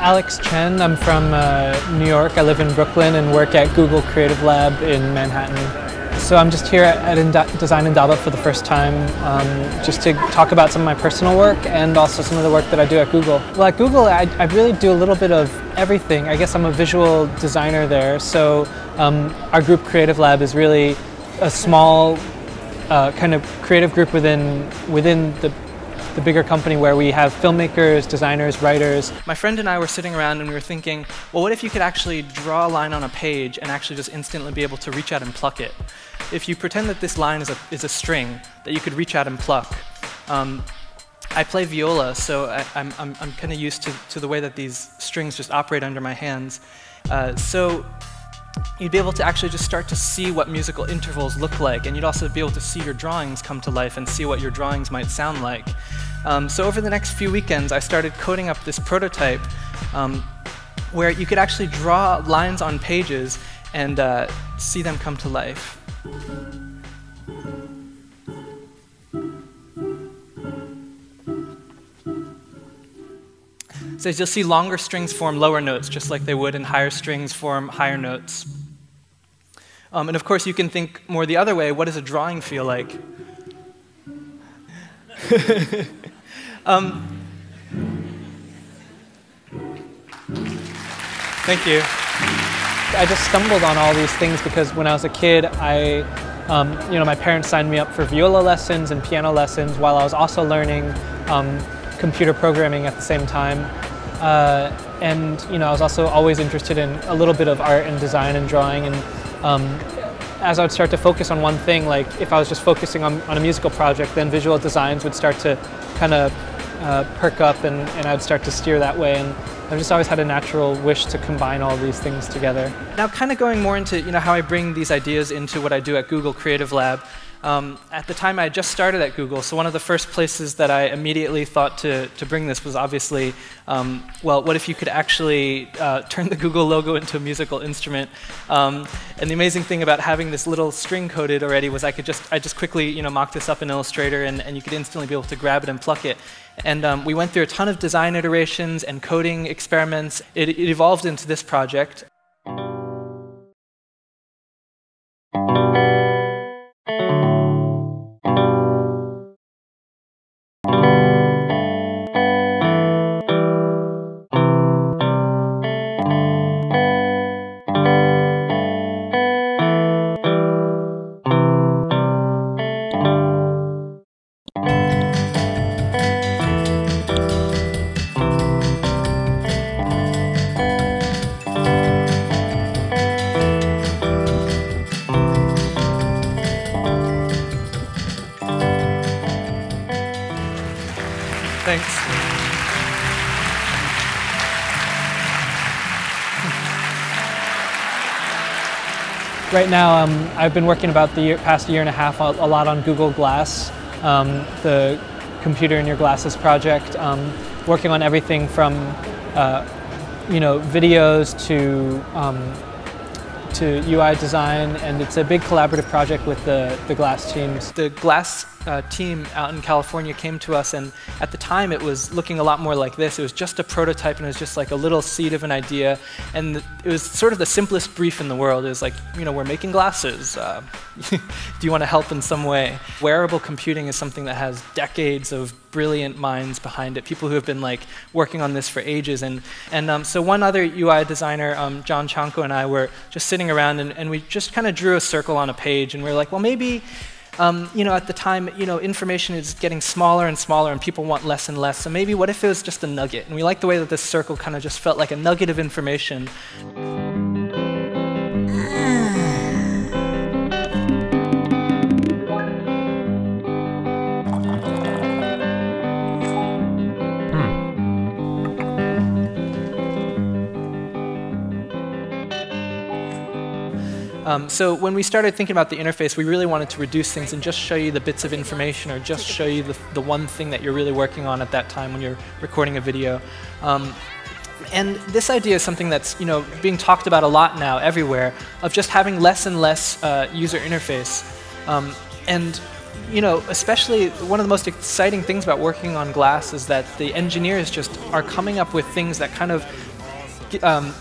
Alex Chen. I'm from New York. I live in Brooklyn and work at Google Creative Lab in Manhattan. So I'm just here at Design Indaba for the first time, just to talk about some of my personal work and also some of the work that I do at Google. Well, at Google, I really do a little bit of everything. I guess I'm a visual designer there, so our group Creative Lab is really a small kind of creative group within the bigger company where we have filmmakers, designers, writers. My friend and I were sitting around and we were thinking, well, what if you could actually draw a line on a page and actually just instantly be able to reach out and pluck it? If you pretend that this line is a string that you could reach out and pluck. I play viola, so I'm kind of used to the way that these strings just operate under my hands. So you'd be able to actually just start to see what musical intervals look like, and you'd also be able to see your drawings come to life and see what your drawings might sound like. So over the next few weekends, I started coding up this prototype where you could actually draw lines on pages and see them come to life. So as you'll see, longer strings form lower notes, just like they would, and higher strings form higher notes. And of course, you can think more the other way. What does a drawing feel like? Thank you. I just stumbled on all these things because when I was a kid, my parents signed me up for viola lessons and piano lessons while I was also learning computer programming at the same time. And I was also always interested in a little bit of art and design and drawing. And as I would start to focus on one thing, like if I was just focusing on a musical project, then visual designs would start to kind of perk up, and I'd start to steer that way. And I've just always had a natural wish to combine all these things together. Now, kind of going more into how I bring these ideas into what I do at Google Creative Lab. At the time, I had just started at Google, so one of the first places that I immediately thought to bring this was obviously, well, what if you could actually turn the Google logo into a musical instrument? And the amazing thing about having this little string coded already was I just quickly mock this up in Illustrator, and you could instantly be able to grab it and pluck it. And we went through a ton of design iterations and coding experiments. It evolved into this project. Thanks. Right now, I've been working about the past year and a half a lot on Google Glass, the computer in your glasses project, working on everything from videos to UI design, and it's a big collaborative project with the Glass teams. The Glass team out in California came to us, and at the time it was looking a lot more like this. It was just a prototype, and it was just like a little seed of an idea, and it was sort of the simplest brief in the world. It was like, we're making glasses. Do you want to help in some way? Wearable computing is something that has decades of brilliant minds behind it, people who have been working on this for ages. And so one other UI designer, John Chanko, and I were just sitting around, and we just kind of drew a circle on a page, and we were like, well, maybe at the time, information is getting smaller and smaller, and people want less and less. So maybe what if it was just a nugget? And we liked the way that this circle kind of just felt like a nugget of information. So when we started thinking about the interface, we really wanted to reduce things and just show you the bits of information, or just show you the one thing that you're really working on at that time when you're recording a video. And this idea is something that's being talked about a lot now everywhere, of just having less and less user interface. And especially one of the most exciting things about working on glass is that the engineers just are coming up with things that kind of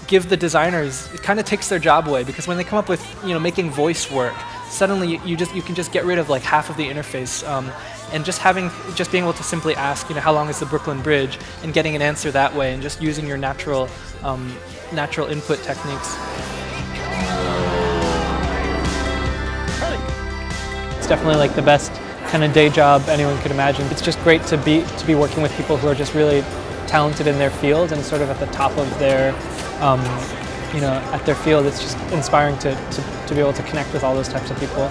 give the designers, it kind of takes their job away, because when they come up with making voice work, suddenly you can just get rid of like half of the interface, and just being able to simply ask how long is the Brooklyn Bridge, and getting an answer that way, and just using your natural input techniques. It's definitely like the best kind of day job anyone could imagine. It's just great to be working with people who are just really talented in their field and sort of at the top of their at their field. It's just inspiring to be able to connect with all those types of people.